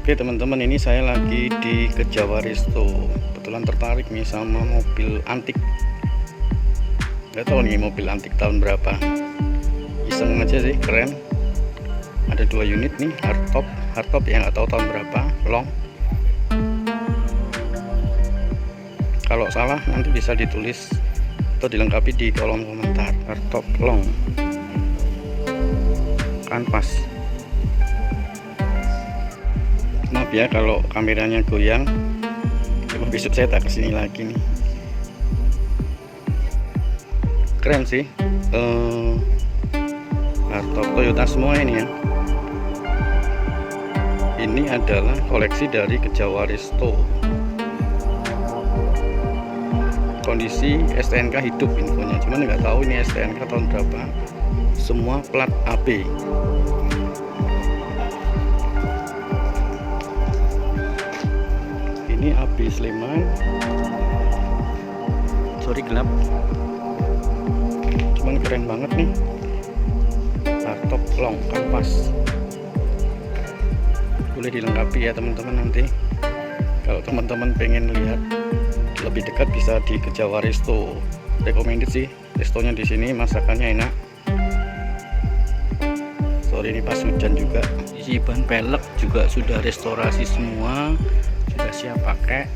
Oke teman-teman, ini saya lagi di Kejawa Resto. Kebetulan tertarik nih sama mobil antik. Gak tahu nih mobil antik tahun berapa. Iseng aja sih, keren. Ada 2 unit nih, hardtop yang nggak tahu tahun berapa, long. Kalau salah nanti bisa ditulis atau dilengkapi di kolom komentar. Hardtop long, kanvas. Maaf ya kalau kameranya goyang, coba besok saya tak kesini lagi nih. Keren sih, hardtop Toyota semua ini ya. Ini adalah koleksi dari Kejawa Resto. Kondisi STNK hidup infonya, cuman nggak tahu ini STNK tahun berapa. Semua plat AB. Ini AB Sleman, sorry gelap, cuman keren banget nih. Hardtop long kanvas, boleh dilengkapi ya teman-teman. Nanti kalau teman-teman pengen lihat lebih dekat bisa di Kejawa Resto. Recommended sih, restonya di sini, masakannya enak. Sorry ini pas hujan juga. Isi ban pelek juga sudah restorasi semua, sudah siap pakai.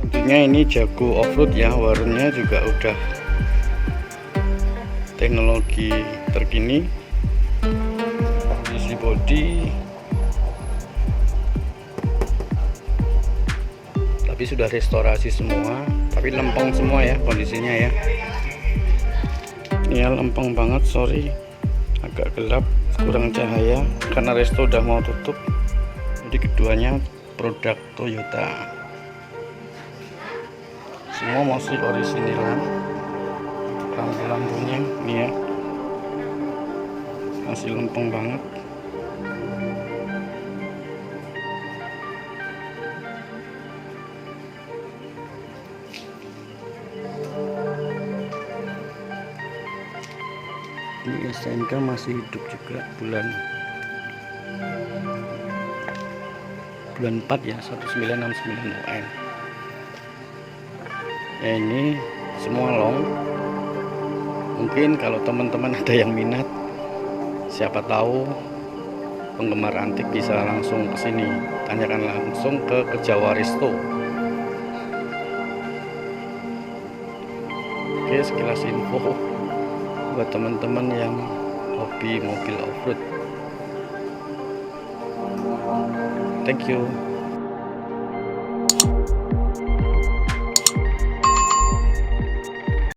Tentunya ini jago off-road ya, warnanya juga udah teknologi terkini. Isi body tapi sudah restorasi semua, tapi lempeng semua ya kondisinya ya. Ini ya lempeng banget, sorry agak gelap, kurang cahaya karena resto udah mau tutup. Jadi keduanya produk Toyota, semua masih originalan. Lampu-lampunya ini ya masih lempeng banget. Ini STNK masih hidup juga, bulan 4 ya, 1969 UN. Ya, ini semua long. Mungkin kalau teman-teman ada yang minat, siapa tahu penggemar antik bisa langsung ke sini, tanyakan langsung ke Kejawa Resto. Oke, sekilas info buat teman-teman yang hobi mobil off-road. Thank you.